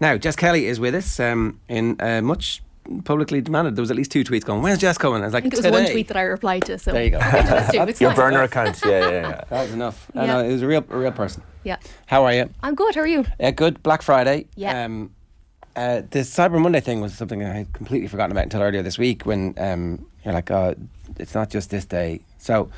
Now, Jess Kelly is with us in much publicly demanded. There was at least 2 tweets going, when's Jess coming? I was like, I think it was today. 1 tweet that I replied to. So there you go. it's Your fine. burner account. Yeah. That was enough. Yeah. I know, it was a real person. Yeah. How are you? I'm good. How are you? Good. Black Friday. Yeah. The Cyber Monday thing was something I had completely forgotten about until earlier this week when you're like, oh, it's not just this day. So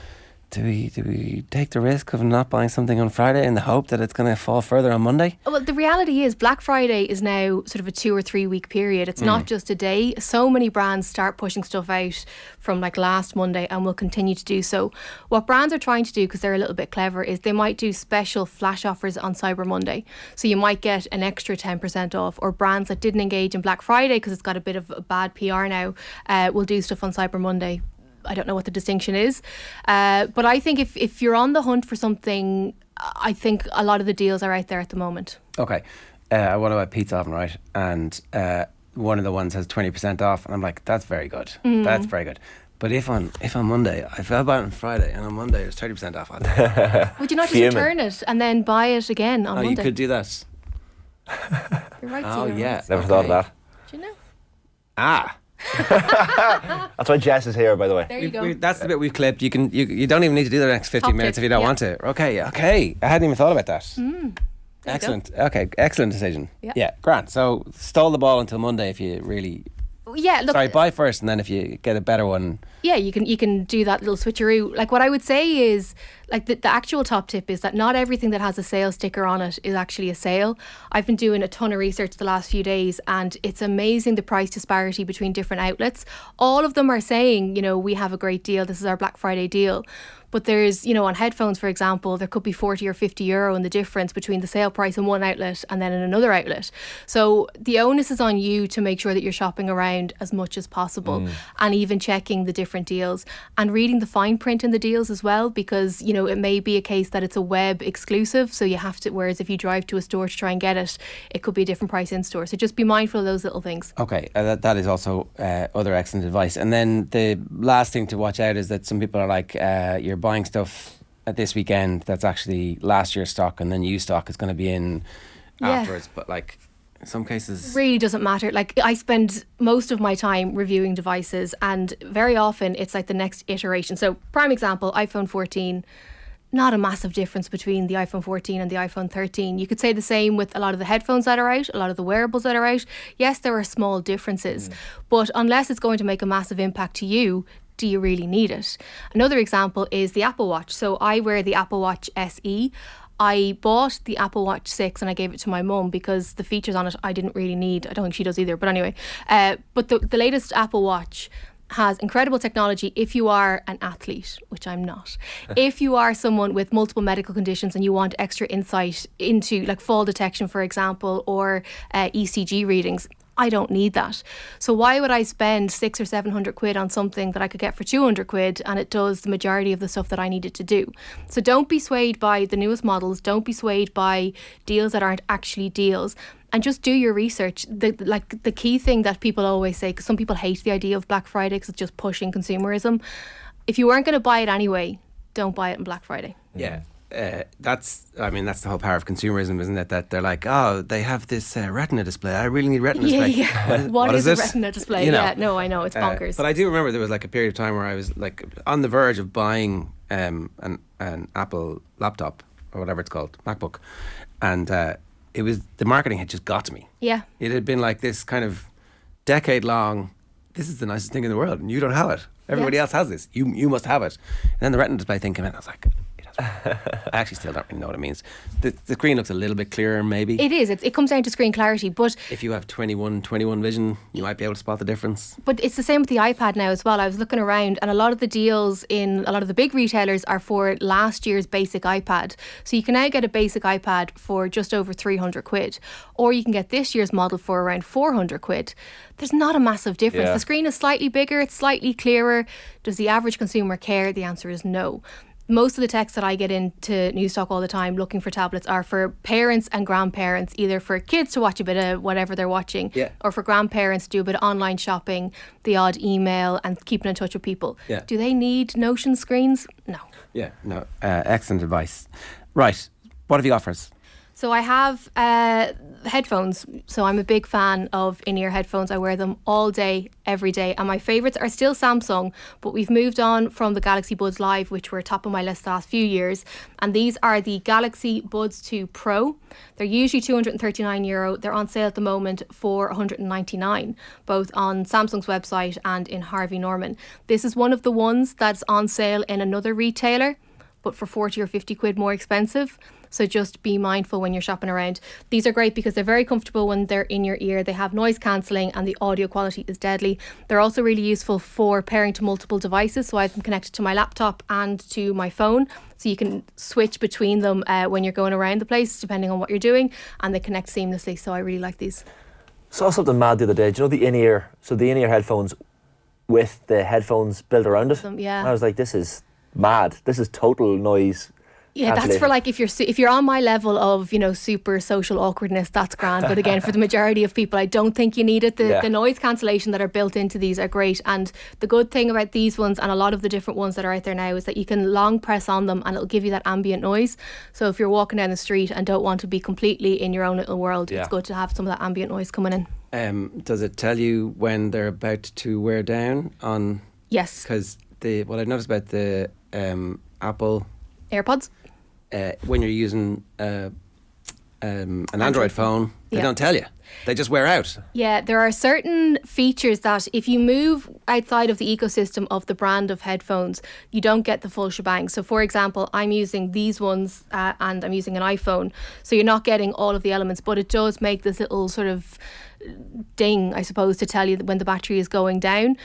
do we take the risk of not buying something on Friday in the hope that it's going to fall further on Monday? Well, the reality is Black Friday is now sort of a 2 or 3 week period. It's not just a day. So many brands start pushing stuff out from like last Monday and will continue to do so. What brands are trying to do, because they're a little bit clever, is they might do special flash offers on Cyber Monday. So you might get an extra 10% off, or brands that didn't engage in Black Friday because it's got a bit of a bad PR now will do stuff on Cyber Monday. I don't know what the distinction is. But I think if you're on the hunt for something, I think a lot of the deals are out there at the moment. Okay. I want to buy a pizza oven, right? And one of the ones has 20% off. And I'm like, that's very good. That's very good. But if on Monday, if I buy it on Friday and on Monday there's 30% off, I'll do it. Would you not just return it and then buy it again on Monday? You could do that. You're right. Oh, yeah. Never thought of that. Do you know? Ah. That's why Jess is here, by the way. There you go. That's the bit we've clipped. You don't even need to do the next 15 Top minutes tip, if you don't yeah. want to. Okay. I hadn't even thought about that. Excellent. Okay, excellent decision. Yeah. Grant. So stall the ball until Monday if you really. Yeah, look. Sorry, buy first, and then if you get a better one. Yeah, you can do that little switcheroo. Like what I would say is, like the actual top tip is that not everything that has a sale sticker on it is actually a sale. I've been doing a ton of research the last few days, and it's amazing the price disparity between different outlets. All of them are saying, we have a great deal. This is our Black Friday deal. But there's, on headphones, for example, there could be 40 or 50 euro in the difference between the sale price in one outlet and then in another outlet. So the onus is on you to make sure that you're shopping around as much as possible and even checking the different deals and reading the fine print in the deals as well, because, it may be a case that it's a web exclusive. So you have to, whereas if you drive to a store to try and get it, it could be a different price in store. So just be mindful of those little things. Okay, that is also other excellent advice. And then the last thing to watch out is that some people are like, you're buying stuff at this weekend that's actually last year's stock, and then new stock is going to be in afterwards. But like in some cases, really doesn't matter. Like I spend most of my time reviewing devices, and very often it's like the next iteration. So prime example, iPhone 14. Not a massive difference between the iPhone 14 and the iPhone 13. You could say the same with a lot of the headphones that are out, a lot of the wearables that are out. Yes, there are small differences, but unless it's going to make a massive impact to you, do you really need it? Another example is the Apple Watch. So I wear the Apple Watch SE. I bought the Apple Watch 6 and I gave it to my mum because the features on it I didn't really need. I don't think she does either, but anyway. But the latest Apple Watch has incredible technology if you are an athlete, which I'm not. If you are someone with multiple medical conditions and you want extra insight into like fall detection, for example, or ECG readings, I don't need that. So why would I spend 600 or 700 quid on something that I could get for 200 quid and it does the majority of the stuff that I needed to do? So don't be swayed by the newest models. Don't be swayed by deals that aren't actually deals. And just do your research. The key thing that people always say, because some people hate the idea of Black Friday because it's just pushing consumerism. If you weren't going to buy it anyway, don't buy it on Black Friday. Yeah. That's the whole power of consumerism, isn't it? That they're like, oh, they have this retina display. I really need retina display. Yeah. What is a retina display? Yeah, no, I know, it's bonkers. But I do remember there was like a period of time where I was like on the verge of buying an Apple laptop or whatever it's called, MacBook, and it was the marketing had just got to me. Yeah, it had been like this kind of decade long. This is the nicest thing in the world, and you don't have it. Everybody else has this. You must have it. And then the retina display thing came in. I was like, I actually still don't really know what it means. The screen looks a little bit clearer, maybe. It is. It comes down to screen clarity. But if you have 21 vision, you might be able to spot the difference. But it's the same with the iPad now as well. I was looking around, and a lot of the deals in a lot of the big retailers are for last year's basic iPad. So you can now get a basic iPad for just over 300 quid, or you can get this year's model for around 400 quid. There's not a massive difference. Yeah. The screen is slightly bigger, it's slightly clearer. Does the average consumer care? The answer is no. Most of the texts that I get into Newstalk all the time looking for tablets are for parents and grandparents, either for kids to watch a bit of whatever they're watching, or for grandparents to do a bit of online shopping, the odd email and keeping in touch with people. Yeah. Do they need Notion screens? No. Yeah, no. Excellent advice. Right. What have you got for us? So I have headphones. So I'm a big fan of in-ear headphones. I wear them all day, every day. And my favourites are still Samsung, but we've moved on from the Galaxy Buds Live, which were top of my list the last few years. And these are the Galaxy Buds 2 Pro. They're usually €239. They're on sale at the moment for €199, both on Samsung's website and in Harvey Norman. This is one of the ones that's on sale in another retailer, but for 40 or 50 quid more expensive. So just be mindful when you're shopping around. These are great because they're very comfortable when they're in your ear. They have noise cancelling and the audio quality is deadly. They're also really useful for pairing to multiple devices. So I have them connected to my laptop and to my phone. So you can switch between them when you're going around the place, depending on what you're doing, and they connect seamlessly. So I really like these. Saw something mad the other day. Do you know the in-ear? So the in-ear headphones with the headphones built around it. Yeah. And I was like, this is mad. This is total noise. Yeah, that's for like if you're on my level of, you know, super social awkwardness, that's grand. But again, for the majority of people, I don't think you need it. The noise cancellation that are built into these are great. And the good thing about these ones and a lot of the different ones that are out there now is that you can long press on them and it'll give you that ambient noise. So if you're walking down the street and don't want to be completely in your own little world, it's good to have some of that ambient noise coming in. Does it tell you when they're about to wear down on? Yes. Because what I've noticed about the Apple AirPods. When you're using an Android phone, they don't tell you. They just wear out. Yeah, there are certain features that if you move outside of the ecosystem of the brand of headphones, you don't get the full shebang. So for example, I'm using these ones and I'm using an iPhone. So you're not getting all of the elements, but it does make this little sort of ding, I suppose, to tell you that when the battery is going down,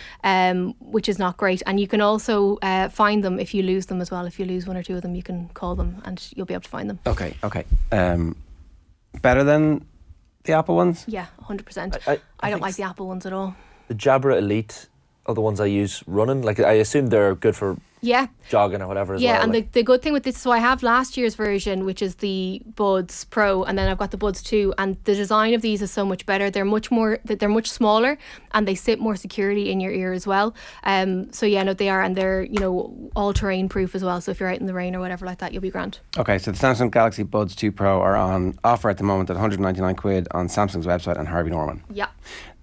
which is not great. And you can also find them if you lose them as well. If you lose one or two of them, you can call them and you'll be able to find them. Okay. Better than the Apple ones? Yeah, 100%. I don't like the Apple ones at all. The Jabra Elite are the ones I use running. Like, I assume they're good for jogging or whatever as well. Yeah, and the good thing with this, so I have last year's version, which is the Buds Pro, and then I've got the Buds 2, and the design of these is so much better. They're much smaller, and they sit more securely in your ear as well. So yeah, no, they are, and they're, you know, all terrain proof as well. So if you're out in the rain or whatever like that, you'll be grand. Okay, so the Samsung Galaxy Buds 2 Pro are on offer at the moment at 199 quid on Samsung's website and Harvey Norman. Yeah.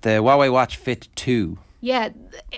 The Huawei Watch Fit 2. Yeah,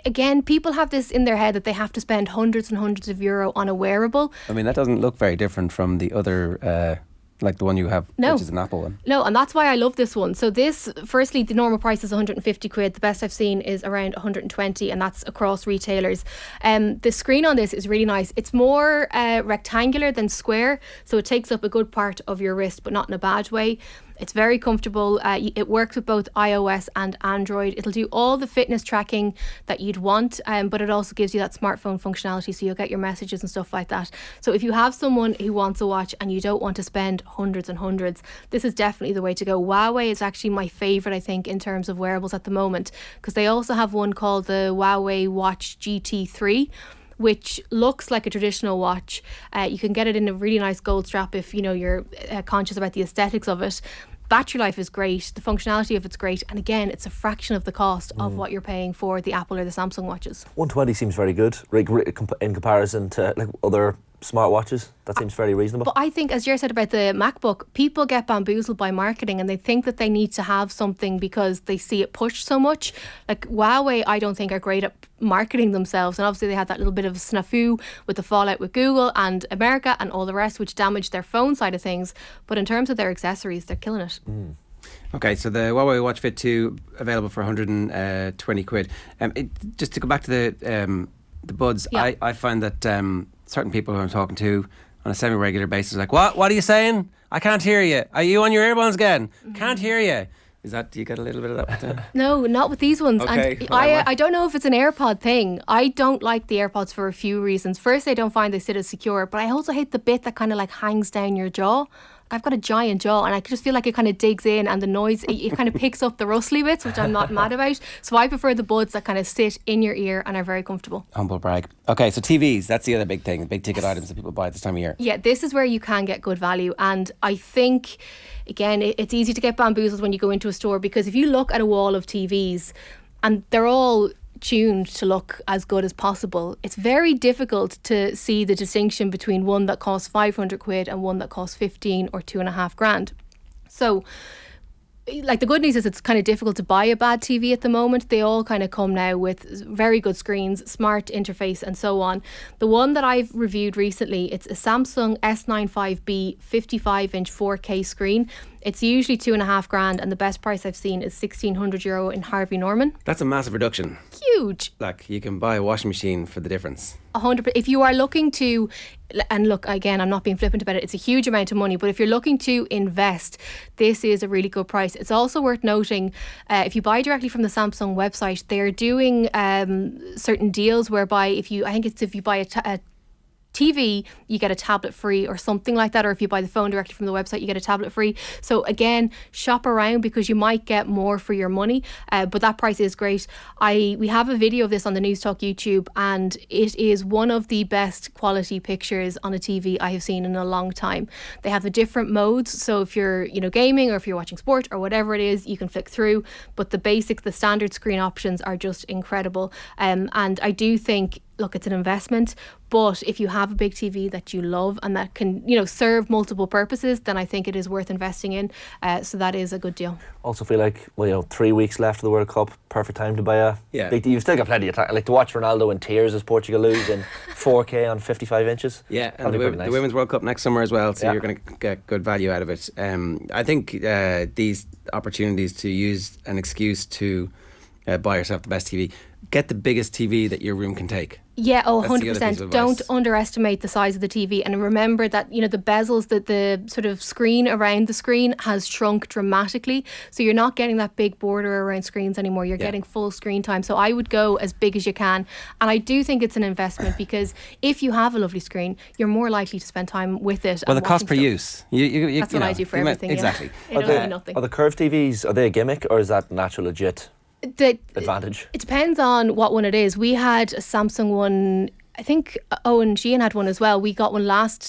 again, people have this in their head that they have to spend hundreds and hundreds of euro on a wearable. I mean, that doesn't look very different from the other, like the one you have, which is an Apple one. No, and that's why I love this one. So this, firstly, the normal price is 150 quid. The best I've seen is around 120, and that's across retailers. The screen on this is really nice. It's more rectangular than square, so it takes up a good part of your wrist, but not in a bad way. It's very comfortable. It works with both iOS and Android. It'll do all the fitness tracking that you'd want, but it also gives you that smartphone functionality, so you'll get your messages and stuff like that. So if you have someone who wants a watch and you don't want to spend hundreds and hundreds, this is definitely the way to go. Huawei is actually my favourite, I think, in terms of wearables at the moment, because they also have one called the Huawei Watch GT3, which looks like a traditional watch. You can get it in a really nice gold strap if, you know, you're conscious about the aesthetics of it. Battery life is great, the functionality of it's great, and again, it's a fraction of the cost of what you're paying for the Apple or the Samsung watches. 120 seems very good in comparison to like other smartwatches. That seems very reasonable. But I think, as Ger said about the MacBook, people get bamboozled by marketing and they think that they need to have something because they see it pushed so much. Like Huawei, I don't think are great at marketing themselves, and obviously they had that little bit of a snafu with the fallout with Google and America and all the rest, which damaged their phone side of things. But in terms of their accessories, they're killing it. Okay, so the Huawei Watch Fit 2 available for 120 quid. Just to go back to the Buds, I find that certain people who I'm talking to on a semi-regular basis are like, what are you saying? I can't hear you. Are you on your earphones again? Can't hear you. Is that, do you get a little bit of that with them? No, not with these ones. Okay. And I don't know if it's an AirPod thing. I don't like the AirPods for a few reasons. First, I don't find they sit as secure, but I also hate the bit that kind of like hangs down your jaw. I've got a giant jaw and I just feel like it kind of digs in, and the noise, it kind of picks up the rustly bits, which I'm not mad about. So I prefer the Buds that kind of sit in your ear and are very comfortable. Humble brag. Okay, so TVs, that's the other big thing, big ticket items that people buy at this time of year. Yeah, this is where you can get good value, and I think, again, it's easy to get bamboozled when you go into a store, because if you look at a wall of TVs and they're all tuned to look as good as possible, it's very difficult to see the distinction between one that costs 500 quid and one that costs 15 or 2.5 grand. So like the good news is it's kind of difficult to buy a bad TV at the moment. They all kind of come now with very good screens, smart interface and so on. The one that I've reviewed recently, it's a Samsung S95B 55-inch 4K screen. It's usually $2,500 and the best price I've seen is €1,600 in Harvey Norman. That's a massive reduction. Huge. Like, you can buy a washing machine for the difference. 100%. If you are looking to, and look, again, I'm not being flippant about it, it's a huge amount of money, but if you're looking to invest, this is a really good price. It's also worth noting, if you buy directly from the Samsung website, they're doing certain deals whereby if you buy a TV, you get a tablet free or something like that, or if you buy the phone directly from the website, you get a tablet free. So again, shop around because you might get more for your money, but that price is great. We have a video of this on the Newstalk YouTube, and it is one of the best quality pictures on a TV I have seen in a long time. They have the different modes, so if you're gaming or if you're watching sport or whatever it is, you can flick through, but the standard screen options are just incredible. And I do think, look, it's an investment, but if you have a big TV that you love and that can, serve multiple purposes, then I think it is worth investing in. So that is a good deal. Also feel like, 3 weeks left of the World Cup, perfect time to buy a big TV. You've still got plenty of time, like to watch Ronaldo in tears as Portugal lose in 4K on 55 inches. Yeah, and the Women's World Cup next summer as well, so you're going to get good value out of it. I think these opportunities to use an excuse to buy yourself the best TV, get the biggest TV that your room can take. Yeah, 100%. Don't underestimate the size of the TV, and remember that the bezels, the sort of screen around the screen has shrunk dramatically, so you're not getting that big border around screens anymore. You're getting full screen time. So I would go as big as you can, and I do think it's an investment because if you have a lovely screen, you're more likely to spend time with it. Well, the cost per use. That's what I do for everything. Exactly. It owes me nothing. Are the curved TVs, are they a gimmick or is that an actual legit advantage? It depends on what one it is. We had a Samsung one, I think Owen Sheehan had one as well. We got one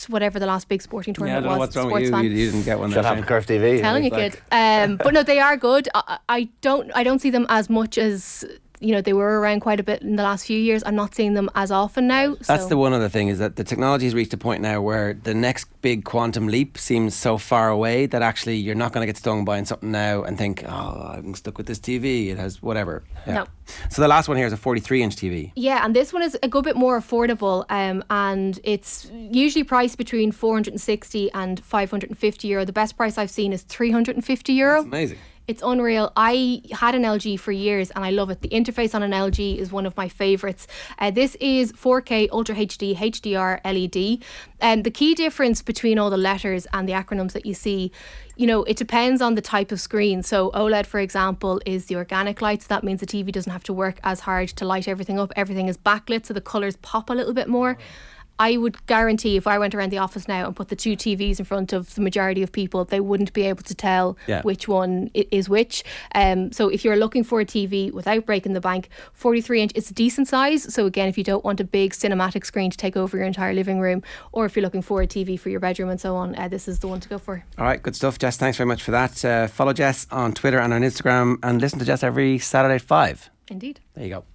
whatever the last big sporting tournament was. I don't know what's wrong with you. You didn't get one. Should have a curved TV. Telling you, kid. But no, they are good. I don't see them as much as they were around quite a bit in the last few years. I'm not seeing them as often now. That's the one other thing, is that the technology has reached a point now where the next big quantum leap seems so far away that actually you're not going to get stung buying something now and think, oh, I'm stuck with this TV. It has whatever. Yeah. No. So the last one here is a 43-inch TV. Yeah, and this one is a good bit more affordable, and it's usually priced between €460 and €550. The best price I've seen is €350. That's amazing. It's unreal. I had an LG for years and I love it. The interface on an LG is one of my favourites. This is 4K Ultra HD HDR LED. The key difference between all the letters and the acronyms that you see, it depends on the type of screen. So OLED, for example, is the organic light. So that means the TV doesn't have to work as hard to light everything up. Everything is backlit, so the colours pop a little bit more. I would guarantee if I went around the office now and put the two TVs in front of the majority of people, they wouldn't be able to tell which one is which. So if you're looking for a TV without breaking the bank, 43-inch is a decent size. So again, if you don't want a big cinematic screen to take over your entire living room, or if you're looking for a TV for your bedroom and so on, this is the one to go for. All right, good stuff, Jess. Thanks very much for that. Follow Jess on Twitter and on Instagram, and listen to Jess every Saturday at 5. Indeed. There you go.